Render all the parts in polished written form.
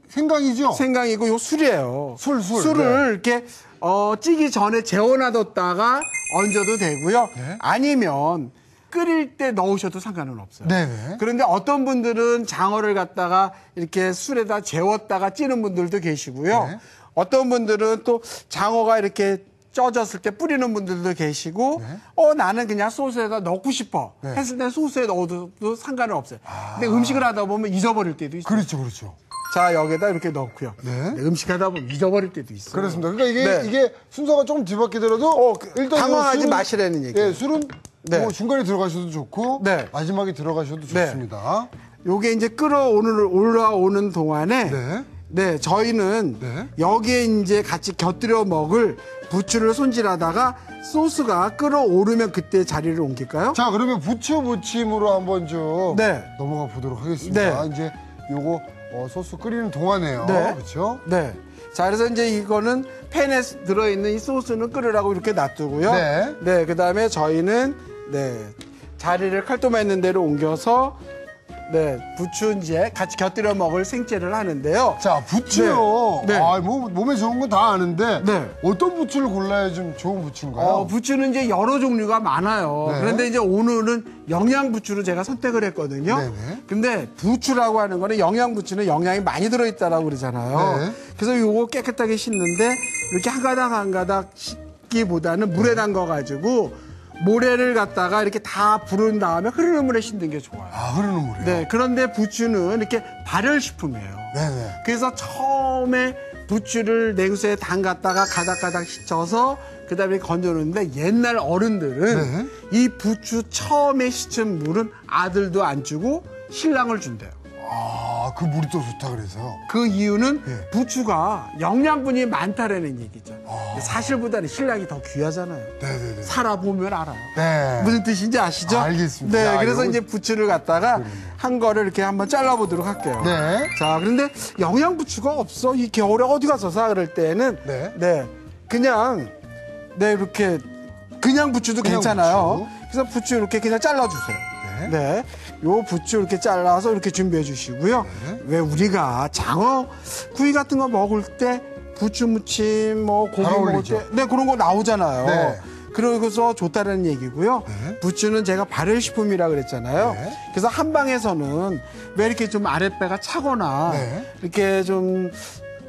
생강이죠? 생강이고 요 술이에요. 술을 네. 이렇게 찌기 전에 재워놔뒀다가 얹어도 되고요. 네. 아니면 끓일 때 넣으셔도 상관은 없어요. 네네. 그런데 어떤 분들은 장어를 갖다가 이렇게 술에다 재웠다가 찌는 분들도 계시고요. 네. 어떤 분들은 또 장어가 이렇게 쪄졌을 때 뿌리는 분들도 계시고 네. 나는 그냥 소스에다 넣고 싶어 네. 했을 때 소스에 넣어도 상관은 없어요. 근데 음식을 하다 보면 잊어버릴 때도 있어요. 그렇죠. 자, 여기에다 이렇게 넣고요. 네. 음식 하다 보면 잊어버릴 때도 있어요. 그렇습니다. 그러니까 네. 이게 순서가 조금 뒤바뀌더라도 일단 당황하지 마시라는 얘기예요. 예, 술은 네. 뭐 중간에 들어가셔도 좋고 네. 마지막에 들어가셔도 네. 좋습니다. 요게 이제 올라오는 동안에 네. 저희는 네. 여기에 이제 같이 곁들여 먹을 부추를 손질하다가 소스가 끓어오르면 그때 자리를 옮길까요? 자, 그러면 부추 무침으로 한번 좀 네. 넘어가 보도록 하겠습니다. 네. 이제 요거 소스 끓이는 동안에요. 네. 그렇죠? 네. 자, 그래서 이제 이거는 팬에 들어있는 이 소스는 끓으라고 이렇게 놔두고요. 네. 네, 그 다음에 저희는 자리를 칼도마 있는 데로 옮겨서 부추 이제 같이 곁들여 먹을 생채를 하는데요. 자, 부추요. 네. 아, 뭐 몸에 좋은 건 다 아는데 네. 어떤 부추를 골라야 좀 좋은 부추인가요? 부추는 이제 여러 종류가 많아요. 네. 그런데 이제 오늘은 영양 부추를 제가 선택을 했거든요. 네네. 근데 부추라고 하는 거는 영양 부추는 영양이 많이 들어있다라고 그러잖아요. 네. 그래서 요거 깨끗하게 씻는데 이렇게 한 가닥 한 가닥 씻기보다는 물에 담가가지고 모래를 갖다가 이렇게 다 부른 다음에 흐르는 물에 씻는 게 좋아요. 아, 흐르는 물이요? 네, 그런데 부추는 이렇게 발열식품이에요. 네네. 그래서 처음에 부추를 냉수에 담갔다가 가닥가닥 씻어서 그다음에 건져놓는데 옛날 어른들은 이 부추 처음에 씻은 물은 아들도 안 주고 신랑을 준대요. 아, 그 물이 또 좋다 그래서. 그 이유는 부추가 영양분이 많다라는 얘기죠. 사실보다는 신랑이 더 귀하잖아요. 네네네. 살아보면 알아요. 네. 무슨 뜻인지 아시죠? 알겠습니다. 네, 야, 그래서 이거... 이제 부추를 갖다가 한 거를 이렇게 한번 잘라보도록 할게요. 네. 자, 그런데 영양 부추가 없어. 이 겨울에 어디 가서 사? 그럴 때는 그냥 이렇게 그냥 부추도 그냥 괜찮아요. 부추. 그래서 부추 이렇게 그냥 잘라주세요. 네. 요 부추 이렇게 잘라서 이렇게 준비해 주시고요. 왜 우리가 장어 구이 같은 거 먹을 때 부추 무침 뭐 고기 먹을 때 그런 거 나오잖아요. 네. 그러고서 좋다는 얘기고요. 부추는 제가 발열식품이라 그랬잖아요. 그래서 한방에서는 왜 이렇게 좀 아랫배가 차거나 이렇게 좀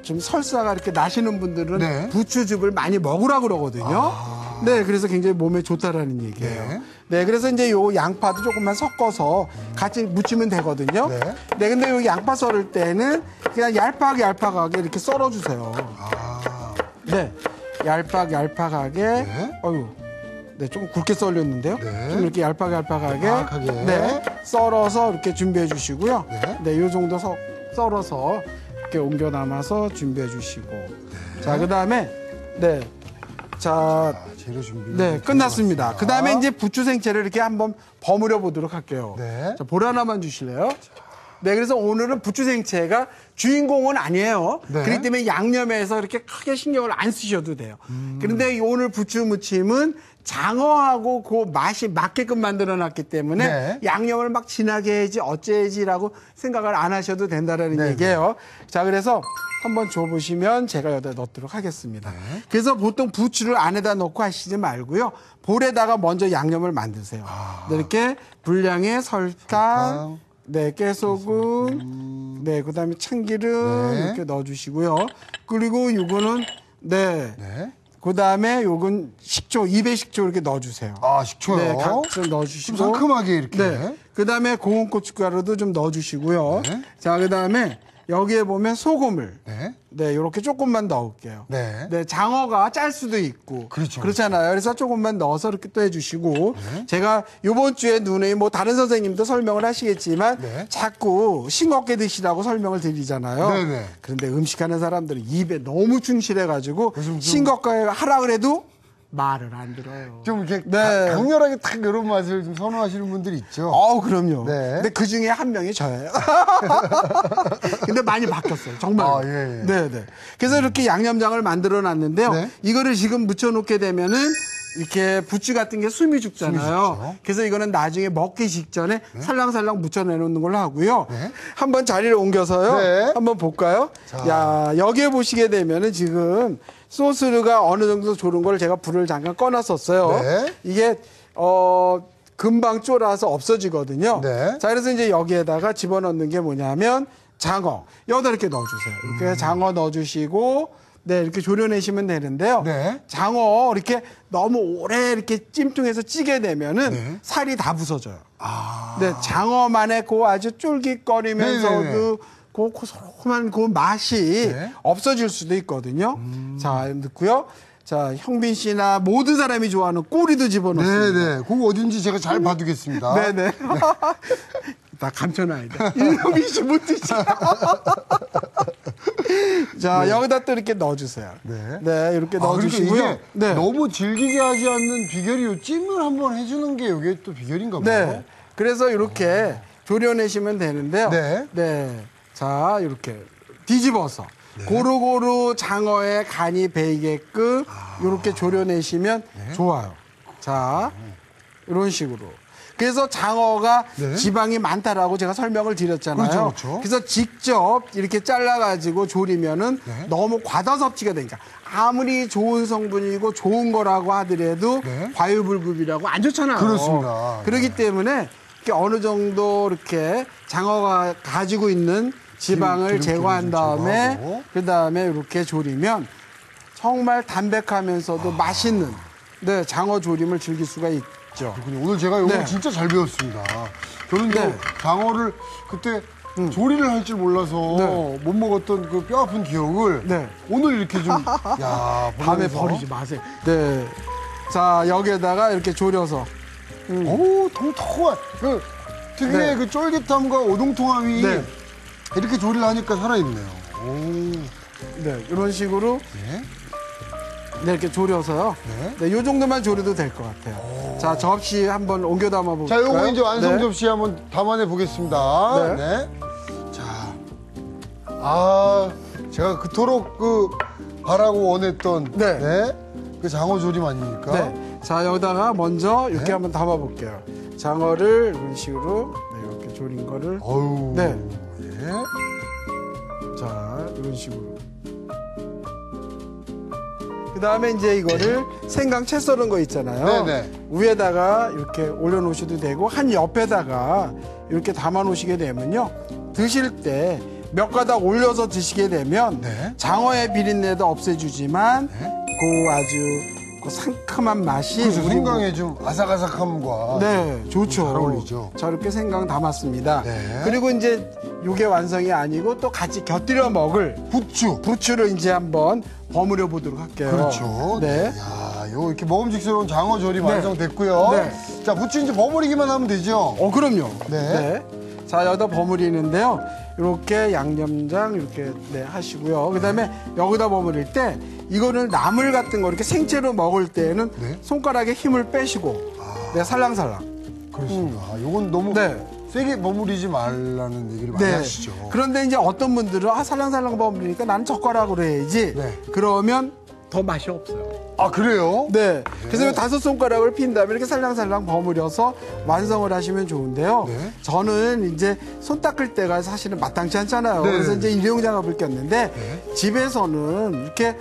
설사가 이렇게 나시는 분들은 부추즙을 많이 먹으라 그러거든요. 네, 그래서 굉장히 몸에 좋다라는 얘기예요. 네, 그래서 이제 요 양파도 조금만 섞어서 같이 무치면 되거든요. 네, 근데 요 양파 썰을 때는 그냥 얄팍하게 이렇게 썰어주세요. 네, 얄팍하게. 네, 조금 굵게 썰렸는데요. 좀 이렇게 얄팍하게. 썰어서 이렇게 준비해 주시고요. 네, 요 정도 썰어서 이렇게 옮겨 담아서 준비해 주시고. 자, 그 다음에, 재료 준비. 끝났습니다. 그 다음에 이제 부추 생채를 이렇게 한번 버무려 보도록 할게요. 자, 볼 하나만 주실래요? 네, 그래서 오늘은 부추 생채가 주인공은 아니에요. 그렇기 때문에 양념에서 이렇게 크게 신경을 안 쓰셔도 돼요. 그런데 오늘 부추 무침은 장어하고 그 맛이 맞게끔 만들어 놨기 때문에 양념을 막 진하게 해야지 어째야지라고 생각을 안 하셔도 된다는 얘기예요. 자, 그래서 한번 줘보시면 제가 여기다 넣도록 하겠습니다. 그래서 보통 부추를 안에다 넣고 하시지 말고요. 볼에다가 먼저 양념을 만드세요. 이렇게 분량의 설탕, 깨소금, 그다음에 참기름 이렇게 넣어주시고요. 그리고 이거는 그다음에 요건 식초, 200식초 이렇게 넣어주세요. 아, 식초요? 네, 좀 넣어주시고. 좀 상큼하게 이렇게. 그다음에 고운 고춧가루도 좀 넣어주시고요. 자, 그다음에 여기에 보면 소금을 이렇게 조금만 넣을게요. 장어가 짤 수도 있고 그렇잖아요. 그래서 조금만 넣어서 이렇게 또 해주시고 제가 이번 주에 누누이 뭐 다른 선생님도 설명을 하시겠지만 자꾸 싱겁게 드시라고 설명을 드리잖아요. 그런데 음식하는 사람들은 입에 너무 충실해가지고 싱겁게 하라 그래도 말을 안 들어요. 좀 이렇게 강렬하게 딱 이런 맛을 좀 선호하시는 분들이 있죠. 그럼요. 근데 그 중에 한 명이 저예요. 근데 많이 바뀌었어요. 정말. 그래서 이렇게 양념장을 만들어 놨는데요. 이거를 지금 묻혀놓게 되면은 이렇게 부추 같은 게 숨이 죽잖아요. 숨이 죽죠. 그래서 이거는 나중에 먹기 직전에 살랑살랑 묻혀내놓는 걸로 하고요. 네. 한번 자리를 옮겨서요. 네. 한번 볼까요? 자. 야, 여기에 보시게 되면은 지금 소스가 어느 정도 졸은 걸 제가 불을 잠깐 꺼놨었어요. 네. 이게 금방 쫄아서 없어지거든요. 네. 자, 그래서 이제 여기에다가 집어넣는 게 뭐냐면 장어. 여기다 이렇게 넣어주세요. 이렇게 장어 넣어주시고, 네, 이렇게 졸여내시면 되는데요. 네. 장어 이렇게 너무 오래 이렇게 찜통해서 찌게 되면은 네. 살이 다 부서져요. 아. 네, 장어만의 그 아주 쫄깃거리면서도 네네네. 그 고소한 그 맛이 네. 없어질 수도 있거든요. 자, 넣고요. 자, 형빈 씨나 모든 사람이 좋아하는 꼬리도 집어넣습니다. 네네. 그거 어딘지 제가 잘 봐두겠습니다. 네네. 다 감춰놔야 돼. 형빈 씨 못 드시. 자, 여기다 또 이렇게 넣어주세요. 네. 네, 이렇게 그러니까 넣어주시고요. 이게 네. 너무 질기게 하지 않는 비결이 요 찜을 한번 해주는 게 이게 또 비결인가 봐요. 네. 그래서 이렇게 졸여내시면 되는데요. 네. 네. 자, 이렇게 뒤집어서 고루고루 장어에 간이 배이게끔 이렇게 졸여내시면 좋아요. 자, 이런 식으로. 그래서 장어가 네. 지방이 많다라고 제가 설명을 드렸잖아요. 그렇죠, 그렇죠. 그래서 직접 이렇게 잘라가지고 졸이면은 네. 너무 과다섭취가 되니까 아무리 좋은 성분이고 좋은 거라고 하더라도 네. 과유불급이라고 안 좋잖아요. 그렇습니다. 그렇기 때문에 이렇게 어느 정도 이렇게 장어가 가지고 있는 지방을 기름기를 제거한 좀 다음에 제거하고. 그 다음에 이렇게 졸이면 정말 담백하면서도 맛있는 네, 장어 조림을 즐길 수가 있죠. 그렇군요. 오늘 제가 이거 네. 진짜 잘 배웠습니다. 저는 네. 장어를 그때 조리를 할 줄 몰라서 네. 못 먹었던 그 뼈 아픈 기억을 네. 오늘 이렇게 좀 야, 밤에 보면서. 버리지 마세요. 네. 자, 여기에다가 이렇게 졸여서 오, 통통한 그 특유의 네. 그 쫄깃함과 오동통함이 네. 이렇게 조리를 하니까 살아있네요. 오. 네, 이런 식으로 네. 네, 이렇게 졸여서요. 네. 네, 요 정도만 졸여도 될 것 같아요. 자, 접시 한번 옮겨 담아 볼까요? 자, 요거 이제 완성 네. 접시에 한번 담아내 보겠습니다. 네. 네. 자, 아, 제가 그토록 그 바라고 원했던 네. 네. 그 장어 조림 아닙니까? 네. 자, 여기다가 먼저 이렇게 네. 한번 담아 볼게요. 장어를 이런 식으로 네, 이렇게 졸인 거를 어우. 네. 예. 자, 이런 식으로. 그 다음에 이제 이거를 생강 채 썰은 거 있잖아요. 네네. 위에다가 이렇게 올려놓으셔도 되고, 한 옆에다가 이렇게 담아 놓으시게 되면요. 드실 때 몇 가닥 올려서 드시게 되면 네. 장어의 비린내도 없애주지만 네. 그 아주 그 상큼한 맛이 그래서 우리 생강의 좀 아삭아삭함과 네, 좋죠. 잘 어울리죠. 자, 이렇게 생강 담았습니다. 네. 그리고 이제 이게 완성이 아니고 또 같이 곁들여 먹을 부추. 부추를 이제 한번 버무려 보도록 할게요. 그렇죠. 네. 야, 요 이렇게 먹음직스러운 장어 조림 네. 완성됐고요. 네. 자, 부추 이제 버무리기만 하면 되죠. 그럼요. 네. 자, 여기다 버무리는데요. 이렇게 양념장 이렇게 네, 하시고요. 그다음에 여기다 버무릴 때 이거는 나물 같은 거 이렇게 생채로 먹을 때는 네. 손가락에 힘을 빼시고 네, 살랑살랑. 그렇습니다. 요건 너무 네. 세게 버무리지 말라는 얘기를 많이 네. 하시죠. 그런데 이제 어떤 분들은 살랑살랑 버무리니까 나는 젓가락으로 해야지. 네. 그러면 더 맛이 없어요. 아, 그래요? 네. 그래서 이 5손가락을 핀 다음에 이렇게 살랑살랑 버무려서 완성을 하시면 좋은데요. 네. 저는 이제 손 닦을 때가 사실은 마땅치 않잖아요. 네. 그래서 이제 일회용 장갑을 꼈는데 집에서는 이렇게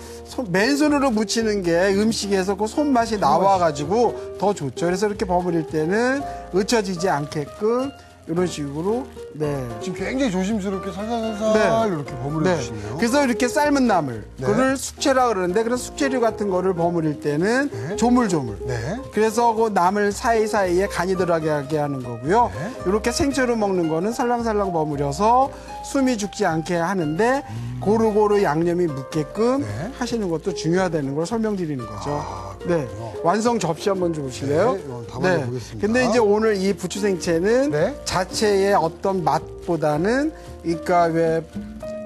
맨손으로 묻히는 게 음식에서 그 손맛이 나와가지고 더 좋죠. 그래서 이렇게 버무릴 때는 으쳐지지 않게끔 이런 식으로 네. 지금 굉장히 조심스럽게 살살살살 네. 이렇게 버무려 주시네요. 그래서 이렇게 삶은 나물, 네. 그걸 숙채라 그러는데 그런 숙채류 같은 거를 버무릴 때는 네. 조물조물. 네. 그래서 그 나물 사이사이에 간이 들어가게 하는 거고요. 네. 이렇게 생채로 먹는 거는 살랑살랑 버무려서 숨이 죽지 않게 하는데 고루고루 양념이 묻게끔 네. 하시는 것도 중요하다는 걸 설명드리는 거죠. 아, 네. 완성 접시 한번 주실래요? 네, 이거 담아내 보겠습니다. 근데 이제 오늘 이 부추 생채는 네. 자체의 어떤 맛보다는 그러니까 왜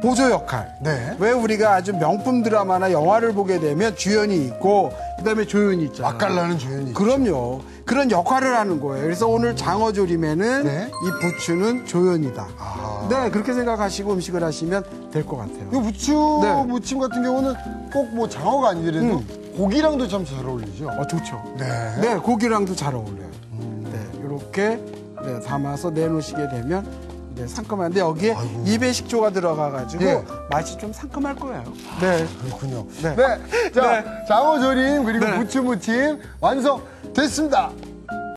보조 역할. 네. 왜 우리가 아주 명품 드라마나 영화를 보게 되면 주연이 있고 그다음에 조연이 있잖아요. 맛깔나는 조연이 있죠. 그럼요. 그런 역할을 하는 거예요. 그래서 오늘 장어조림에는 네. 이 부추는 조연이다. 아. 네, 그렇게 생각하시고 음식을 하시면 될 것 같아요. 이 부추 네. 무침 같은 경우는 꼭 뭐 장어가 아니더라도 고기랑도 참 잘 어울리죠. 좋죠. 네. 네, 고기랑도 잘 어울려요. 네, 이렇게 담아서 내놓으시게 되면 상큼한데 여기에 입에 식초가 들어가가지고 예. 맛이 좀 상큼할 거예요. 네. 그렇군요. 네. 네. 자, 장어조림 그리고 네. 부추무침 완성됐습니다.